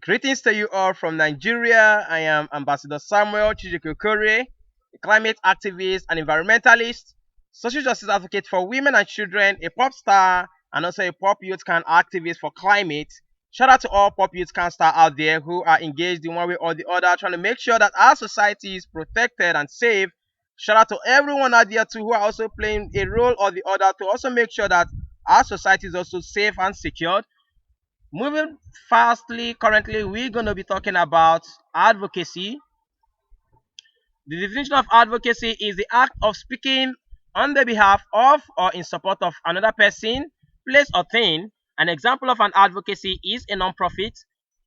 Greetings to you all from Nigeria. I am Ambassador Samuel Chijikokore, a climate activist and environmentalist, social justice advocate for women and children, a pop star, and also a pop youth can activist for climate. Shout out to all pop youth can stars out there who are engaged in one way or the other, trying to make sure that our society is protected and safe. Shout out to everyone out there too who are also playing a role or the other to also make sure that our society is also safe and secured. Moving fastly, currently we're going to be talking about advocacy. The definition of advocacy is the act of speaking on the behalf of or in support of another person, place, or thing. An example of an advocacy is a non-profit.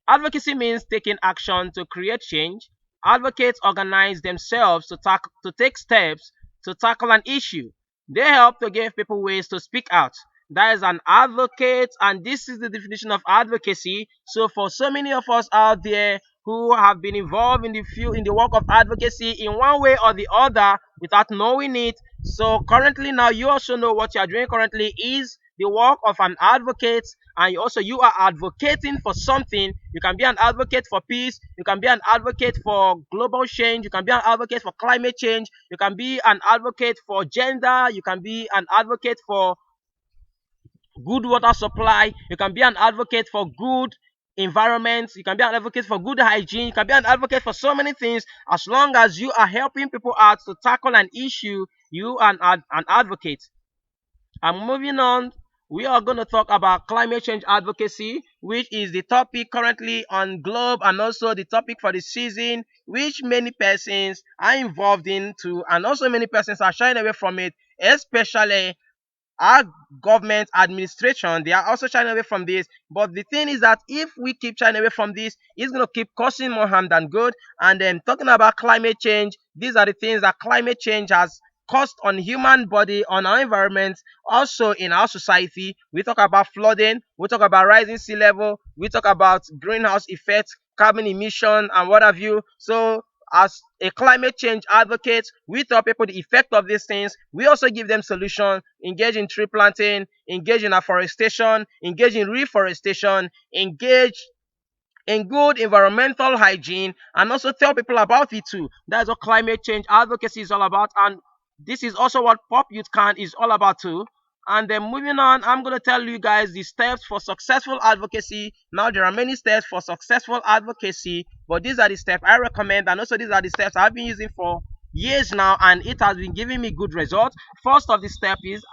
Advocacy means taking action to create change. Advocates organize themselves to take steps to tackle an issue. They help to give people ways to speak out. That is an advocate, and this is the definition of advocacy. So, for so many of us out there who have been involved in the work of advocacy in one way or the other without knowing it. So currently now you also know what you are doing currently is the work of an advocate, and you are advocating for something. You can be an advocate for peace, you can be an advocate for global change, you can be an advocate for climate change, you can be an advocate for gender, you can be an advocate for good water supply, you can be an advocate for good environment, you can be an advocate for good hygiene, you can be an advocate for so many things. As long as you are helping people out to tackle an issue, you are an advocate. And moving on, we are going to talk about climate change advocacy, which is the topic currently on Globe and also the topic for the season, which many persons are involved in too, and also many persons are shying away from it, especially our government administration. They are also shying away from this. But the thing is that if we keep shying away from this, it's going to keep causing more harm than good. And then talking about climate change, these are the things that climate change has caused on human body, on our environment, also in our society. We talk about flooding, we talk about rising sea level, we talk about greenhouse effect, carbon emission, and what have you. So as a climate change advocate, we tell people the effect of these things. We also give them solutions, engage in tree planting, engage in afforestation, engage in reforestation, engage in good environmental hygiene, and also tell people about it too. That's what climate change advocacy is all about, and this is also what Pop Youth Can is all about too. And then moving on, I'm going to tell you guys the steps for successful advocacy. Now, there are many steps for successful advocacy, but these are the steps I recommend, and also these are the steps I've been using for years now, and it has been giving me good results. First of the step is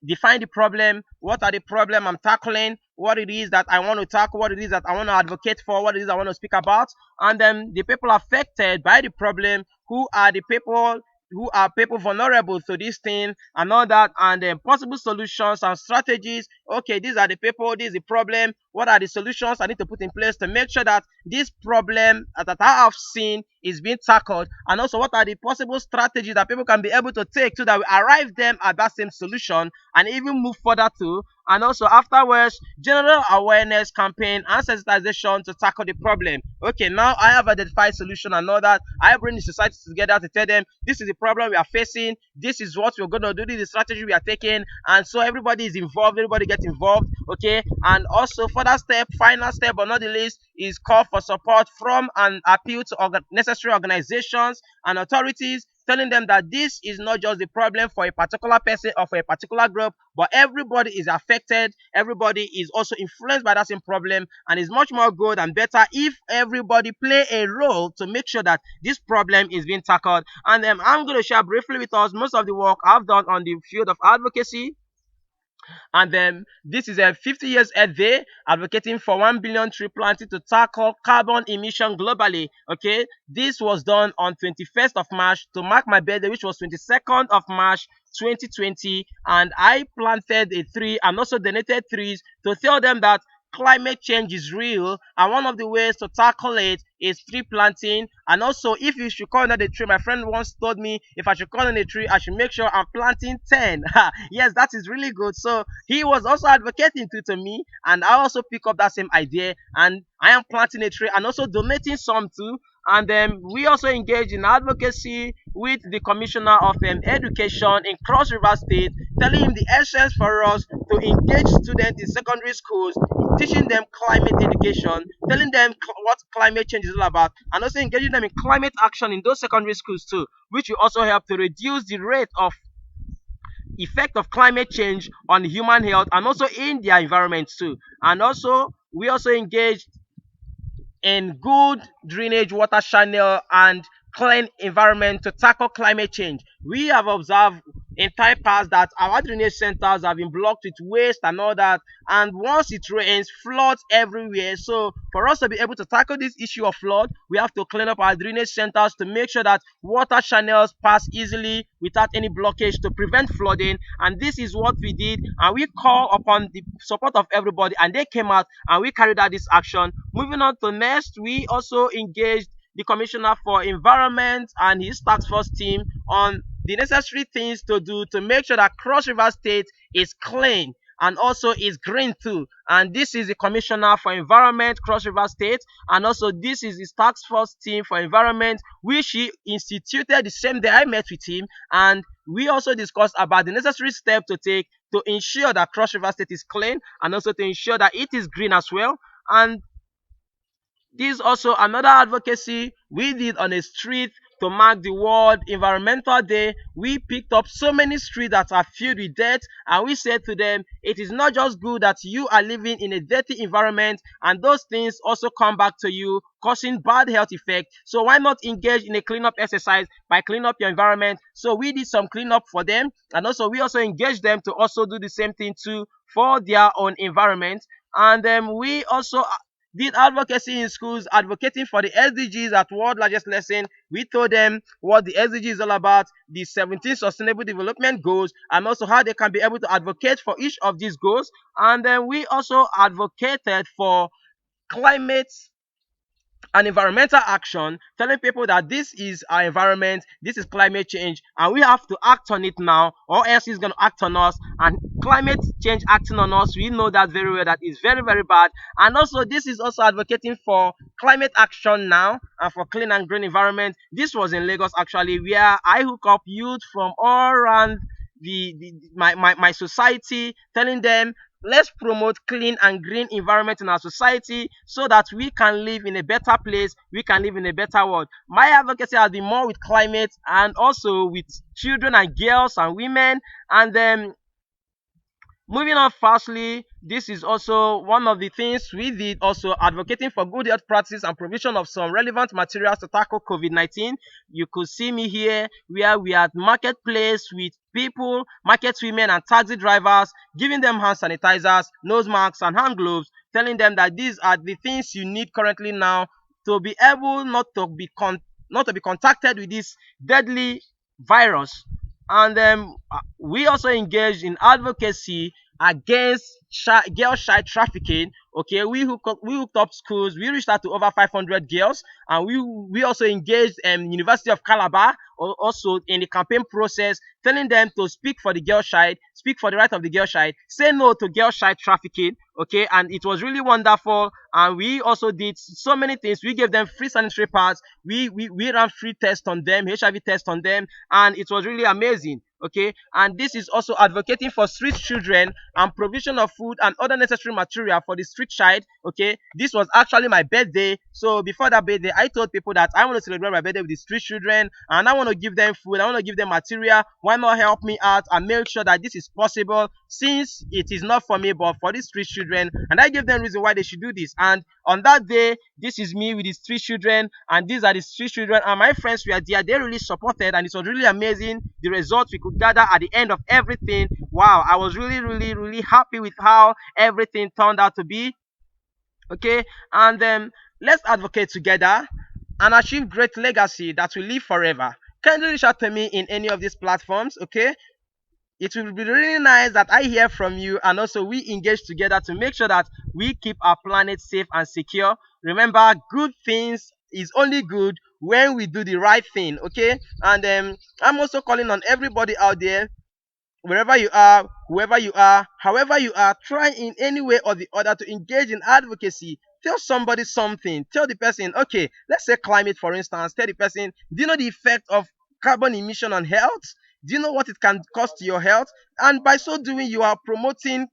define the problem. What are the problem I'm tackling? What it is that I want to tackle? What it is that I want to advocate for? What it is I want to speak about? And then the people affected by the problem. Who are the people? Who are people vulnerable to this thing and all that, and then possible solutions and strategies. Okay, these are the people, this is the problem. What are the solutions I need to put in place to make sure that this problem that I have seen is being tackled, and also what are the possible strategies that people can be able to take so that we arrive them at that same solution and even move further too. And also afterwards, general awareness campaign and sensitization to tackle the problem. Okay, now I have identified solution and all that. I bring the society together to tell them this is the problem we are facing, this is what we're going to do, this is the strategy we are taking, and so everybody is involved, everybody gets involved. Okay, and also further step, final step but not the least, is call for support from and appeal to necessary organizations and authorities, telling them that this is not just the problem for a particular person or for a particular group, but everybody is affected, everybody is also influenced by that same problem, and it's much more good and better if everybody play a role to make sure that this problem is being tackled. And I'm going to share briefly with us most of the work I've done on the field of advocacy. And then this is a 50 years Earth Day, advocating for 1 billion tree planting to tackle carbon emission globally. Okay, this was done on 21st of March to mark my birthday, which was 22nd of March 2020, and I planted a tree and also donated trees to tell them that climate change is real, and one of the ways to tackle it is tree planting. And also, if you should cut down the tree, my friend once told me if I should cut down the tree, I should make sure I'm planting 10. Yes, that is really good. So he was also advocating to me, and I also pick up that same idea, and I am planting a tree and also donating some too. And we also engage in advocacy with the Commissioner of Education in Cross River State, telling him the essence for us to engage students in secondary schools, teaching them climate education, telling them what climate change is all about, and also engaging them in climate action in those secondary schools too, which will also help to reduce the rate of effect of climate change on human health and also in their environment too. And also we also engage in good drainage water channel and clean environment to tackle climate change. We have observed in time past that our drainage centers have been blocked with waste and all that, and once it rains, floods everywhere. So for us to be able to tackle this issue of flood, we have to clean up our drainage centers to make sure that water channels pass easily without any blockage to prevent flooding. And this is what we did, and we call upon the support of everybody, and they came out and we carried out this action. Moving on to next, we also engaged the Commissioner for Environment and his task force team on the necessary things to do to make sure that Cross River State is clean and also is green too. And this is the Commissioner for Environment, Cross River State, and also this is his task force team for environment, which he instituted the same day I met with him. And we also discussed about the necessary steps to take to ensure that Cross River State is clean and also to ensure that it is green as well. And this is also another advocacy we did on a street to mark the World Environmental Day. We picked up so many streets that are filled with dirt, and we said to them, it is not just good that you are living in a dirty environment, and those things also come back to you, causing bad health effects. So why not engage in a cleanup exercise by cleaning up your environment? So we did some cleanup for them, and also we also engaged them to also do the same thing too for their own environment. And we also did advocacy in schools, advocating for the SDGs at World Largest Lesson. We told them what the SDG is all about, the 17 Sustainable Development Goals, and also how they can be able to advocate for each of these goals. And then we also advocated for climate and environmental action, telling people that this is our environment, this is climate change, and we have to act on it now, or else it's going to act on us. And climate change acting on us, we know that very well, that is very, very bad. And also, this is also advocating for climate action now and for clean and green environment. This was in Lagos actually, where I hook up youth from all around my society, telling them let's promote clean and green environment in our society so that we can live in a better place, we can live in a better world. My advocacy has been more with climate and also with children and girls and women. And then moving on fastly, this is also one of the things we did, also advocating for good health practice and provision of some relevant materials to tackle COVID-19. You could see me here where we are at marketplace with people, market women and taxi drivers, giving them hand sanitizers, nose masks and hand gloves, telling them that these are the things you need currently now to be able not to be contacted with this deadly virus. And we also engaged in advocacy against girl child trafficking. Okay, we hooked up schools. We reached out to over 500 girls, and we also engaged University of Calabar also in the campaign process, telling them to speak for the girl child, speak for the right of the girl child, say no to girl child trafficking. Okay, and it was really wonderful. And we also did so many things. We gave them free sanitary pads. We ran free tests on them, HIV tests on them, and it was really amazing. Okay, and this is also advocating for street children and provision of food and other necessary material for the street child. Okay, this was actually my birthday, so before that birthday I told people that I want to celebrate my birthday with the street children, and I want to give them food, I want to give them material. Why not help me out and make sure that this is possible, since it is not for me but for the street children? And I gave them reason why they should do this. And on that day, this is me with the street children, and these are the street children, and my friends were there. They really supported, and it was really amazing the results we could gather at the end of everything. Wow, I was really, really, really happy with how everything turned out to be. Okay, and let's advocate together and achieve great legacy that will live forever. Kindly reach out to me in any of these platforms. Okay, it will be really nice that I hear from you, and also we engage together to make sure that we keep our planet safe and secure. Remember, good things is only good when we do the right thing. Okay, and I'm also calling on everybody out there, wherever you are, whoever you are, however you are, try in any way or the other to engage in advocacy Tell somebody something. Tell the person, okay, let's say climate, for instance. Tell the person, do you know the effect of carbon emission on health? Do you know what it can cost to your health? And by so doing, you are promoting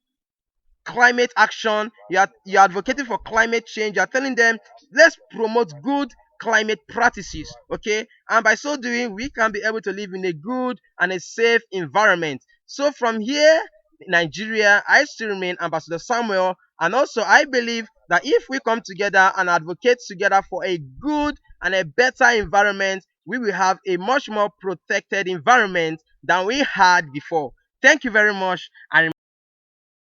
climate action. You're advocating for climate change. You're telling them, let's promote good climate practices. Okay, and by so doing, we can be able to live in a good and a safe environment. So from here, Nigeria, I still remain Ambassador Samuel, and also I believe that if we come together and advocate together for a good and a better environment, we will have a much more protected environment than we had before. Thank you very much. I